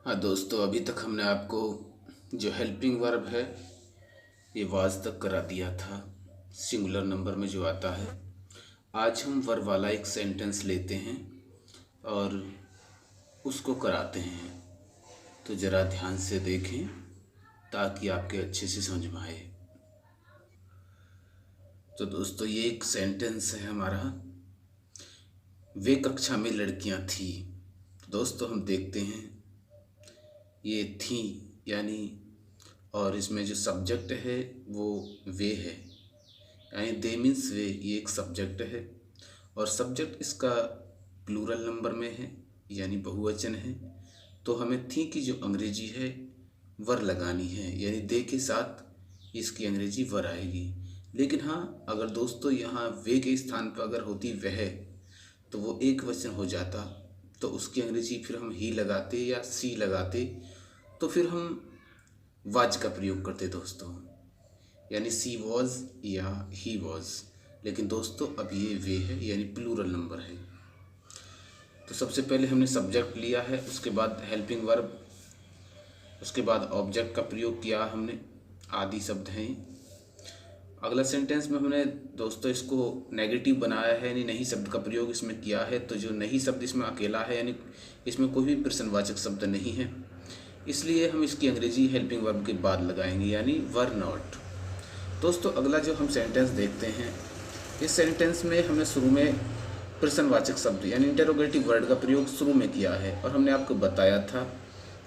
हाँ दोस्तों, अभी तक हमने आपको जो हेल्पिंग वर्ब है ये वाज तक करा दिया था, सिंगुलर नंबर में जो आता है। आज हम वर्ब वाला एक सेंटेंस लेते हैं और उसको कराते हैं। तो ज़रा ध्यान से देखें ताकि आपके अच्छे से समझ में आए। तो दोस्तों, ये एक सेंटेंस है हमारा, वे कक्षा में लड़कियां थी। तो दोस्तों हम देखते हैं, ये थी यानी, और इसमें जो सब्जेक्ट है वो वे है, यानी दे मीन्स वे, ये एक सब्जेक्ट है। और सब्जेक्ट इसका प्लूरल नंबर में है यानी बहुवचन है। तो हमें थी की जो अंग्रेजी है वर लगानी है, यानी दे के साथ इसकी अंग्रेजी वर आएगी। लेकिन हाँ, अगर दोस्तों यहाँ वे के स्थान पर अगर होती वह, तो वो एक वचन हो जाता, तो उसकी अंग्रेजी फिर हम ही लगाते या सी लगाते, तो फिर हम वाज का प्रयोग करते दोस्तों, यानी सी वॉज या ही वॉज। लेकिन दोस्तों अब ये वे है यानी प्लूरल नंबर है। तो सबसे पहले हमने सब्जेक्ट लिया है, उसके बाद हेल्पिंग वर्ब, उसके बाद ऑब्जेक्ट का प्रयोग किया हमने, आदि शब्द हैं। अगला सेंटेंस में हमने दोस्तों इसको नेगेटिव बनाया है, यानी नहीं शब्द का प्रयोग इसमें किया है। तो जो नहीं शब्द इसमें अकेला है, यानी इसमें कोई भी प्रश्नवाचक शब्द नहीं है, इसलिए हम इसकी अंग्रेजी हेल्पिंग वर्ब के बाद लगाएंगे, यानी वर नॉट। दोस्तों अगला जो हम सेंटेंस देखते हैं, इस सेंटेंस में हमने शुरू में प्रश्नवाचक शब्द यानी इंटरोगेटिव वर्ड का प्रयोग शुरू में किया है। और हमने आपको बताया था,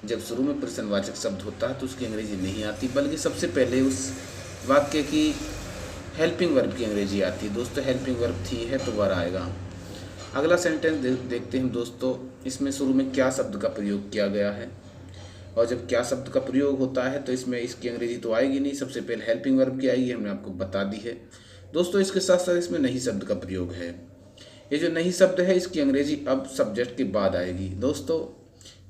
जब शुरू में प्रश्नवाचक शब्द होता है तो उसकी अंग्रेजी नहीं आती, बल्कि सबसे पहले उस वाक्य की हेल्पिंग वर्ब की अंग्रेजी आती है। दोस्तों हेल्पिंग वर्ब थी है तो वर आएगा। अगला सेंटेंस देखते हैं दोस्तों, इसमें शुरू में क्या शब्द का प्रयोग किया गया है। और जब क्या शब्द का प्रयोग होता है तो इसमें इसकी अंग्रेजी तो आएगी नहीं, सबसे पहले हेल्पिंग वर्ब की आएगी, हमने आपको बता दी है। दोस्तों इसके साथ साथ इसमें नहीं शब्द का प्रयोग है। ये जो नहीं शब्द है इसकी अंग्रेजी अब सब्जेक्ट के बाद आएगी दोस्तों,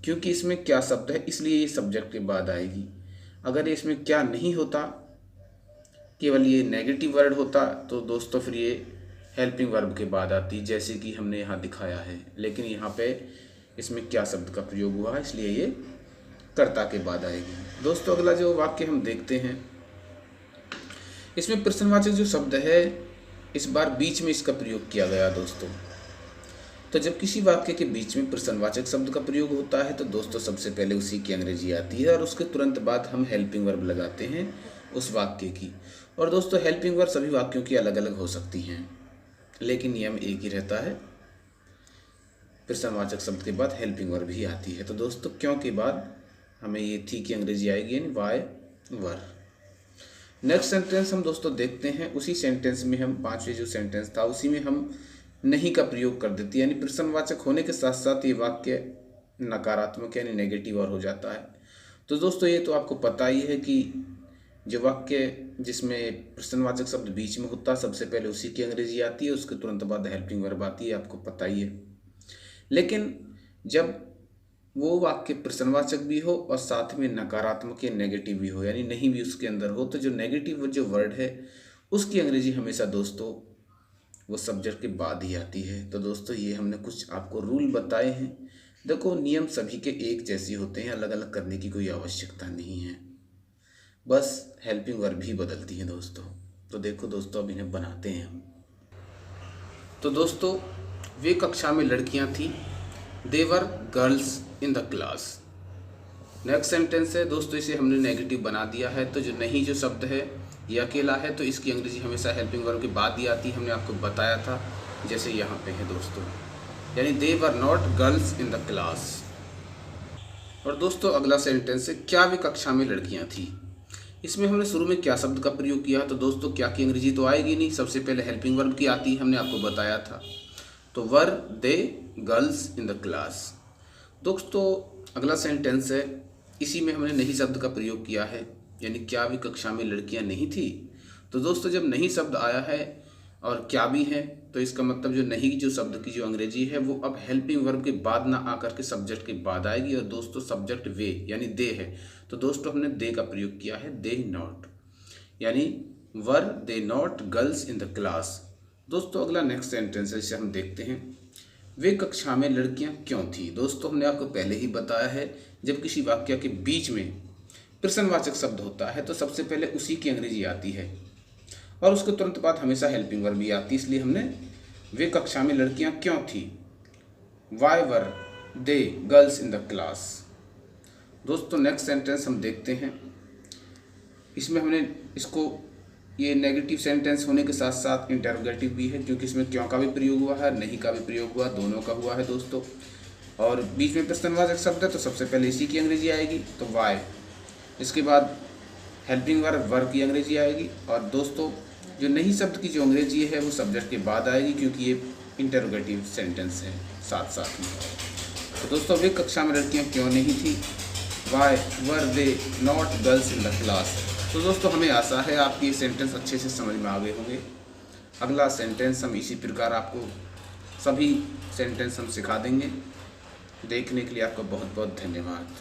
क्योंकि इसमें क्या शब्द है इसलिए ये सब्जेक्ट के बाद आएगी। अगर इसमें क्या नहीं होता, केवल ये नेगेटिव वर्ड होता, तो दोस्तों फिर ये हेल्पिंग वर्ब के बाद आती, जैसे कि हमने यहाँ दिखाया है। लेकिन यहाँ पे इसमें क्या शब्द का प्रयोग हुआ है, इसलिए ये कर्ता के बाद आएगी। दोस्तों अगला जो वाक्य हम देखते हैं, इसमें प्रश्नवाचक जो शब्द है इस बार बीच में इसका प्रयोग किया गया दोस्तों। तो जब किसी वाक्य के बीच में प्रश्नवाचक शब्द का प्रयोग होता है तो दोस्तों सबसे पहले उसी की अंग्रेजी आती है और उसके तुरंत बाद हम हेल्पिंग वर्ब लगाते हैं उस वाक्य की। और दोस्तों हेल्पिंग वर्ब सभी वाक्यों की अलग अलग हो सकती हैं, लेकिन नियम एक ही रहता है, प्रश्नवाचक शब्द के बाद हेल्पिंग वर्ब ही आती है। तो दोस्तों क्यों के बाद हमें ये थी की अंग्रेजी आएगी, यानी वाई वर। नेक्स्ट सेंटेंस हम दोस्तों देखते हैं, उसी सेंटेंस में हम पांचवें जो सेंटेंस था उसी में हम नहीं का प्रयोग कर देते, यानी प्रश्नवाचक होने के साथ साथ ये वाक्य नकारात्मक यानी नेगेटिव और हो जाता है। तो दोस्तों ये तो आपको पता ही है कि जो वाक्य जिसमें प्रश्नवाचक शब्द बीच में होता है सबसे पहले उसी की अंग्रेजी आती है, उसके तुरंत बाद हेल्पिंग वर्ब आती है, आपको पता ही है। लेकिन जब वो वाक्य प्रश्नवाचक भी हो और साथ में नकारात्मक या नेगेटिव भी हो, यानी नहीं भी उसके अंदर हो, तो जो नेगेटिव जो वर्ड है उसकी अंग्रेजी हमेशा दोस्तों वो सब्जेक्ट के बाद ही आती है। तो दोस्तों ये हमने कुछ आपको रूल बताए हैं। देखो नियम सभी के एक जैसे होते हैं, अलग अलग करने की कोई आवश्यकता नहीं है, बस हेल्पिंग वर्ब ही बदलती हैं दोस्तों। तो देखो दोस्तों अब इन्हें बनाते हैं हम। तो दोस्तों वे कक्षा में लड़कियां थीं, there were girls in the class. Next sentence है दोस्तों, इसे हमने नेगेटिव बना दिया है। तो जो नहीं जो शब्द है ये अकेला है, तो इसकी अंग्रेजी हमेशा हेल्पिंग वर्ब के बाद ही आती है, हमने आपको बताया था, जैसे यहाँ पे है दोस्तों, यानी they were not girls in the class. और दोस्तों अगला सेंटेंस है, क्या वे कक्षा में लड़कियां थी। इसमें हमने शुरू में क्या शब्द का प्रयोग किया, तो दोस्तों क्या की अंग्रेजी तो आएगी नहीं, सबसे पहले हेल्पिंग वर्ब की आती है, हमने आपको बताया था। तो वर दे गर्ल्स इन द क्लास। दोस्तों अगला सेंटेंस है, इसी में हमने नहीं शब्द का प्रयोग किया है, यानी क्या भी कक्षा में लड़कियां नहीं थी। तो दोस्तों जब नहीं शब्द आया है और क्या भी है, तो इसका मतलब जो नहीं जो शब्द की जो अंग्रेजी है वो अब हेल्पिंग वर्ब के बाद ना आकर के सब्जेक्ट के बाद आएगी। और दोस्तों सब्जेक्ट वे यानी दे है, तो दोस्तों हमने दे का प्रयोग किया है, दे नॉट, यानी were they not girls in the class. दोस्तों अगला नेक्स्ट सेंटेंस है, इसे हम देखते हैं, वे कक्षा में लड़कियां क्यों थी। दोस्तों हमने आपको पहले ही बताया है, जब किसी वाक्य के बीच में प्रश्नवाचक शब्द होता है तो सबसे पहले उसी की अंग्रेजी आती है और उसके तुरंत बाद हमेशा हेल्पिंग वर्ब भी आती है। इसलिए हमने वे कक्षा में लड़कियां क्यों थी, why were they girls in the class. दोस्तों नेक्स्ट सेंटेंस हम देखते हैं। इसमें हमने इसको, ये नेगेटिव सेंटेंस होने के साथ साथ इंटरोगेटिव भी है, क्योंकि इसमें क्यों का भी प्रयोग हुआ है, नहीं का भी प्रयोग हुआ, दोनों का हुआ है दोस्तों। और बीच में प्रश्नवाचक शब्द है तो सबसे पहले इसी की अंग्रेजी आएगी, तो वाई। इसके बाद हेल्पिंग वर्ब वर की अंग्रेजी आएगी, और दोस्तों जो नहीं शब्द की जो अंग्रेजी है वो सब्जेक्ट के बाद आएगी, क्योंकि ये इंटरोगेटिव सेंटेंस है साथ साथ में। तो दोस्तों वे कक्षा में लड़कियाँ क्यों नहीं थी, why were they not girls in the class. तो दोस्तों हमें आशा है आपकी ये सेंटेंस अच्छे से समझ में आ गए होंगे। अगला सेंटेंस हम इसी प्रकार आपको सभी सेंटेंस हम सिखा देंगे। देखने के लिए आपका बहुत बहुत धन्यवाद।